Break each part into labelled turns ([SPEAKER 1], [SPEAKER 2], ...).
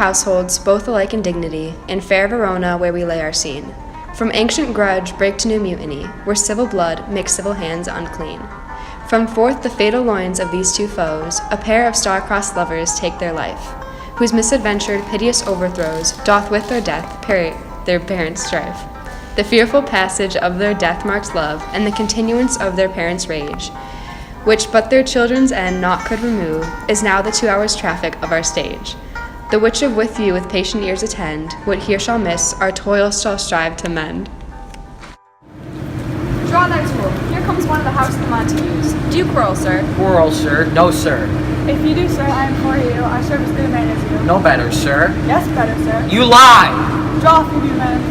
[SPEAKER 1] households, both alike in dignity, in fair Verona where we lay our scene. From ancient grudge break to new mutiny, where civil blood makes civil hands unclean. From forth the fatal loins of these two foes, a pair of star-crossed lovers take their life, whose misadventured, piteous overthrows doth with their death their parents' strife. The fearful passage of their death-marked love, and the continuance of their parents' rage, which but their children's end naught could remove, is now the 2 hours' traffic of our stage. The which of with you with patient ears attend, what here shall miss, our toil shall strive to mend.
[SPEAKER 2] Draw thy tool. Here comes one of the house of the Montagues. Do you quarrel, sir?
[SPEAKER 3] Quarrel, sir? No, sir.
[SPEAKER 2] If you do, sir, I implore you, I serve as good a man as you.
[SPEAKER 3] No better, sir.
[SPEAKER 2] Yes, better, sir.
[SPEAKER 3] You lie!
[SPEAKER 2] Draw if you do, men.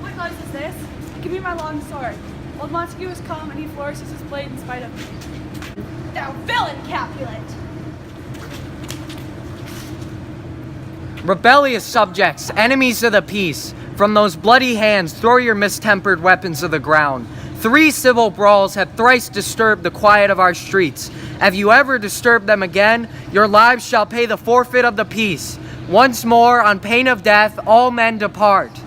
[SPEAKER 2] What noise is this? Give me my long sword. Old Montague has come, and he flourishes his blade in spite of me. Thou villain, Capulet!
[SPEAKER 3] Rebellious subjects, enemies of the peace, from those bloody hands throw your mistempered weapons to the ground. 3 civil brawls have thrice disturbed the quiet of our streets. Have you ever disturbed them again, your lives shall pay the forfeit of the peace. Once more, on pain of death, all men depart.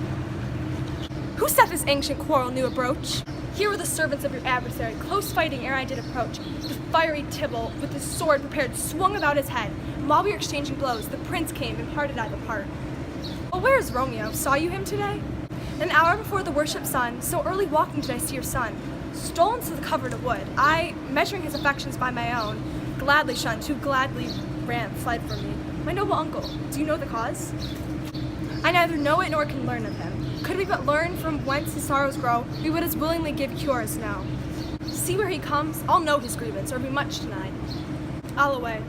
[SPEAKER 4] Who set this ancient quarrel new abroach? Here were the servants of your adversary, close fighting ere I did approach. The fiery Tybalt, with his sword prepared, swung about his head. And while we were exchanging blows, the prince came and parted I the part. Well, where is Romeo? Saw you him today? An hour before the worship sun, so early walking did I see your son. Stolen to the covert of wood, I, measuring his affections by my own, gladly shunned, who gladly fled from me. My noble uncle, do you know the cause? I neither know it nor can learn of him. Could we but learn from whence his sorrows grow, we would as willingly give cures now. See where he comes, I'll know his grievance, or be much denied. I'll away.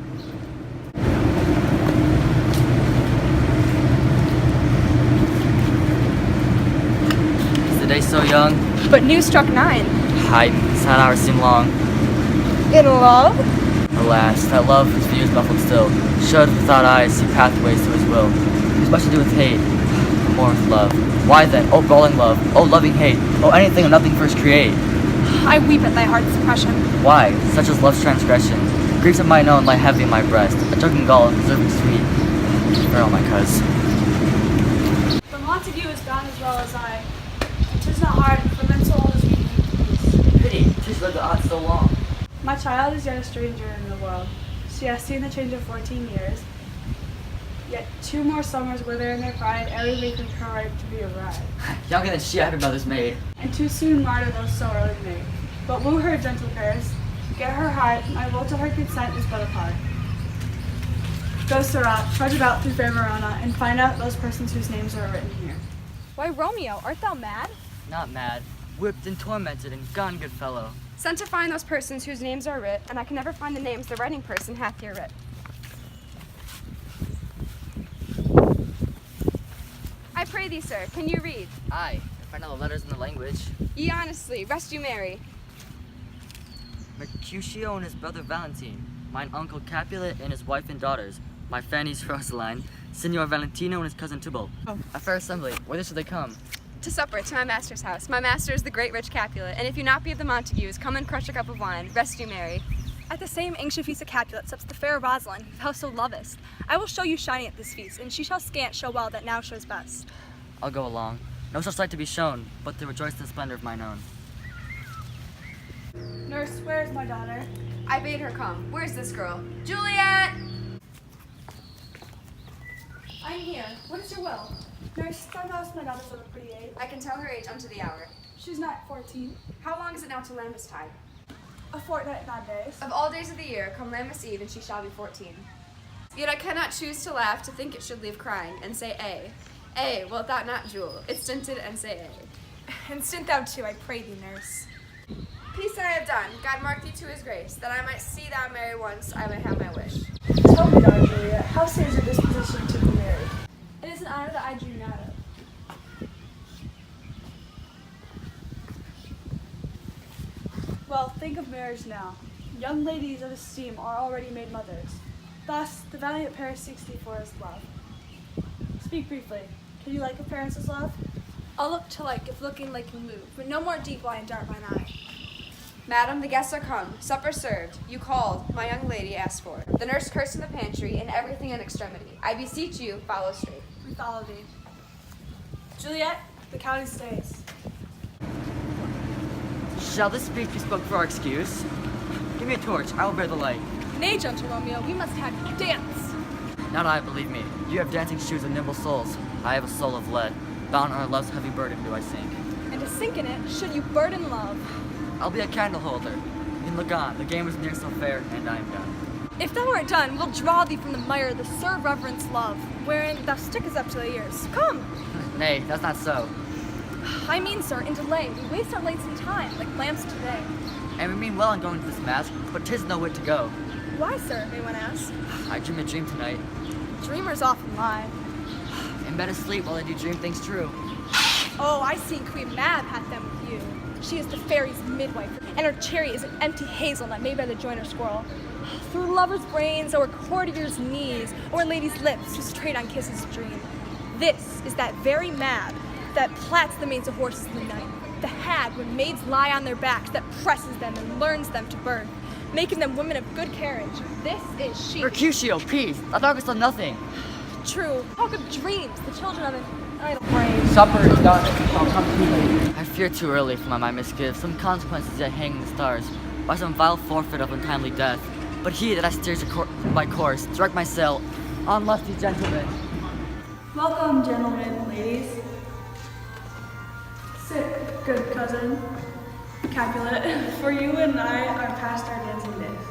[SPEAKER 5] Is the day so young?
[SPEAKER 4] But news struck 9.
[SPEAKER 5] Hype, sad hours seem long.
[SPEAKER 4] In love?
[SPEAKER 5] Alas, that love whose view is muffled still, should without eyes see pathways to his will. Who's much to do with hate, but more with love. Why then, oh brawling love, oh loving hate, oh anything or nothing first create?
[SPEAKER 4] I weep at thy heart's suppression.
[SPEAKER 5] Why, such as love's transgression? Griefs of mine own lie heavy in my breast, a choking gall deserving sweet. Farewell, my cuz.
[SPEAKER 2] The Montague is gone as well as I. 'Tis not hard, for men so old as we keep peace.
[SPEAKER 5] Pity, 'tis led the odds so long.
[SPEAKER 2] My child is yet a stranger in the world. She has seen the change of 14 years. Yet 2 more summers wither in their pride, every week make her ripe to be a bride.
[SPEAKER 5] Younger than she, I have your mother's maid.
[SPEAKER 2] And too soon martyr those so early made. But woo her, gentle cares, get her heart, my will to her consent is but a part. Go, Sirrah, trudge about through fair Verona, and find out those persons whose names are written here.
[SPEAKER 4] Why, Romeo, art thou mad?
[SPEAKER 5] Not mad, whipped and tormented and gone, good fellow.
[SPEAKER 1] Sent to find those persons whose names are writ, and I can never find the names the writing person hath here writ. I pray thee, sir, can you read?
[SPEAKER 5] Aye, if I know the letters in the language.
[SPEAKER 1] Ye honestly, rest you merry.
[SPEAKER 5] Mercutio and his brother Valentine, mine uncle Capulet and his wife and daughters, my Fanny's Rosaline, Signor Valentino and his cousin Tybalt. A fair assembly, whither should they come?
[SPEAKER 1] To supper, to my master's house. My master is the great rich Capulet, and if you not be of the Montagues, come and crush a cup of wine, rest you merry.
[SPEAKER 4] At the same ancient feast of Capulet sups the fair Rosaline, whom thou so lovest. I will show you shining at this feast, and she shall scant show well that now shows best.
[SPEAKER 5] I'll go along. No such sight to be shown, but to rejoice in the splendor of mine own.
[SPEAKER 2] Nurse, where is my daughter?
[SPEAKER 1] I bade her come. Where's this girl? Juliet!
[SPEAKER 4] I'm here. What is your will?
[SPEAKER 2] Nurse, thou knowest my daughter's of a pretty age.
[SPEAKER 1] I can tell her age unto the hour.
[SPEAKER 2] She's not 14.
[SPEAKER 1] How long is it now to Lambastide?
[SPEAKER 2] A fortnight, 9 days.
[SPEAKER 1] Of all days of the year, come Lammas Eve, and she shall be 14. Yet I cannot choose to laugh, to think it should leave crying, and say wilt thou not, Jewel? It's stinted, and say
[SPEAKER 4] And stint thou too, I pray thee, nurse.
[SPEAKER 1] Peace I have done. God mark thee to his grace, that I might see thou marry once, I may have my wish.
[SPEAKER 2] Tell me, daughter Juliet, how says your disposition to be married?
[SPEAKER 4] It is an honor that I dream not of.
[SPEAKER 2] Well, think of marriage now. Young ladies of esteem are already made mothers. Thus, the valiant pair seeks thee for his love. Speak briefly. Can you like a parent's love?
[SPEAKER 4] I'll look to like if looking like you move, but no more deep lie and dark mine eye.
[SPEAKER 1] Madam, the guests are come. Supper served. You called. My young lady asked for. The nurse cursed in the pantry, and everything in extremity. I beseech you, follow straight.
[SPEAKER 2] We follow thee. Juliet, the county stays.
[SPEAKER 5] Shall this speech be spoke for our excuse? Give me a torch, I will bear the light.
[SPEAKER 4] Nay, gentle Romeo, we must have you dance.
[SPEAKER 5] Not I, believe me. You have dancing shoes and nimble souls. I have a soul of lead. Bound on our love's heavy burden do I sink.
[SPEAKER 4] And to sink in it, should you burden love.
[SPEAKER 5] I'll be a candle holder. You can look on, the game is near so fair, and I am done.
[SPEAKER 4] If thou art done, we'll draw thee from the mire, the serve reverence love, wherein thou stickest up to the ears. Come!
[SPEAKER 5] Nay, that's not so.
[SPEAKER 4] I mean, sir, in delay, we waste our lights in time, like lamps today.
[SPEAKER 5] And we mean well in going to this mask, but 'tis no whit to go.
[SPEAKER 4] Why, sir, may one ask?
[SPEAKER 5] I dream a dream tonight.
[SPEAKER 4] Dreamers often lie.
[SPEAKER 5] In bed asleep while I do dream things true.
[SPEAKER 4] Oh, I see Queen Mab hath them with you. She is the fairy's midwife, and her chariot is an empty hazelnut made by the joiner squirrel. Through lovers' brains, or courtiers' knees, or ladies' lips, who straight on kisses dream. This is that very Mab that plats the manes of horses in the night. The hag, when maids lie on their backs, that presses them and learns them to birth, making them women of good carriage. This is she.
[SPEAKER 5] Mercutio, peace! Thou talkest of nothing.
[SPEAKER 4] True, talk of dreams, the children of an idle brain.
[SPEAKER 3] Supper is done, and shall come too late.
[SPEAKER 5] I fear too early for my mind misgive. Some consequences yet hang in the stars, by some vile forfeit of untimely death. But he that I steers my course, direct my sail, on lusty gentlemen.
[SPEAKER 2] Welcome, gentlemen and ladies. Sit, good cousin Capulet, for you and I are past our dancing days.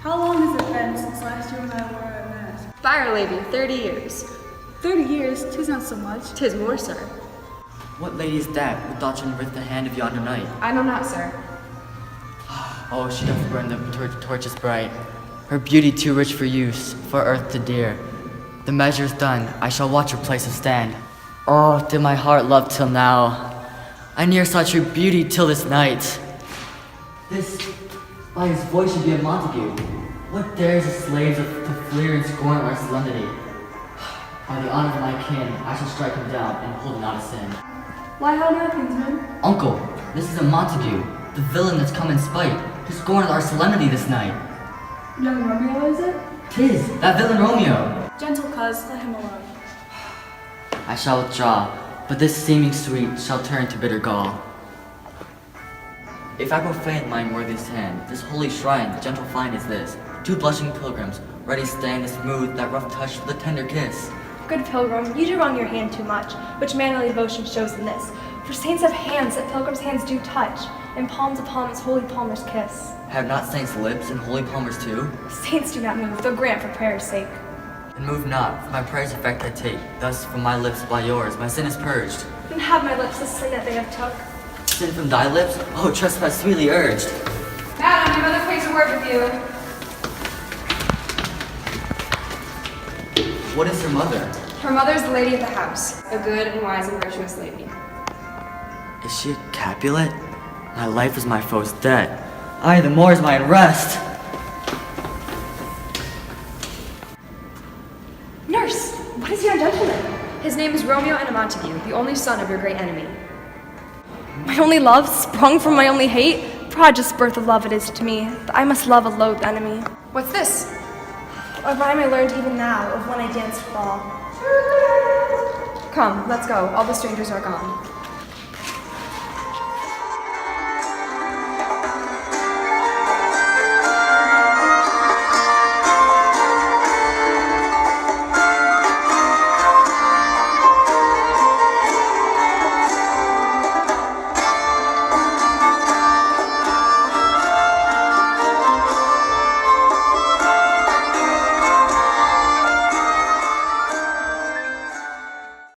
[SPEAKER 2] How long has it been since last you and I wore a mask?
[SPEAKER 1] Fire, lady, 30 years.
[SPEAKER 2] 30 years, 'tis not so much.
[SPEAKER 1] 'Tis more, sir.
[SPEAKER 5] What lady is that, who thought you with the hand of yonder knight?
[SPEAKER 1] I know not, sir.
[SPEAKER 5] Oh, she doth burn the torches bright. Her beauty too rich for use, for earth to dear. The measure's done, I shall watch her place of stand. Oh, did my heart love till now? I ne'er saw true beauty till this night. This, by his voice, should be a Montague. What dares the slaves to fleer and scorn our solemnity? By the honor of my kin, I shall strike him down and hold it not a sin.
[SPEAKER 2] Why, how now, kinsman?
[SPEAKER 5] Uncle, this is a Montague, the villain that's come in spite, to scorn our solemnity this night.
[SPEAKER 2] Young Romeo, is it?
[SPEAKER 5] 'Tis that villain Romeo.
[SPEAKER 2] Gentle cuz, let him alone.
[SPEAKER 5] I shall withdraw, but this seeming sweet shall turn to bitter gall. If I profane mine worthiest hand, this holy shrine, gentle find is this. Two blushing pilgrims, ready stand to smooth that rough touch with a tender kiss.
[SPEAKER 4] Good pilgrim, you do wrong your hand too much, which manly devotion shows in this. For saints have hands that pilgrims' hands do touch, and palm to palm is holy palmer's kiss.
[SPEAKER 5] Have not saints lips and holy palmers too?
[SPEAKER 4] Saints do not move, though grant for prayer's sake.
[SPEAKER 5] And move not, for my prayer's effect I take. Thus from my lips by yours, my sin is purged.
[SPEAKER 4] Then have my lips the sin that they have took.
[SPEAKER 5] Sin from thy lips? Oh, trespass sweetly urged.
[SPEAKER 1] Madam, your mother craves a word with you.
[SPEAKER 5] What is her mother?
[SPEAKER 1] Her mother is the lady of the house, a good and wise and virtuous lady.
[SPEAKER 5] Is she a Capulet? My life is my foe's debt. Aye, the more is my unrest.
[SPEAKER 4] Nurse, what is your gentleman?
[SPEAKER 1] His name is Romeo and a Montague, the only son of your great enemy.
[SPEAKER 4] My only love, sprung from my only hate? Prodigious birth of love it is to me, that I must love a loathed enemy.
[SPEAKER 1] What's this?
[SPEAKER 4] A rhyme I learned even now, of when I danced with all.
[SPEAKER 1] Come, let's go. All the strangers are gone.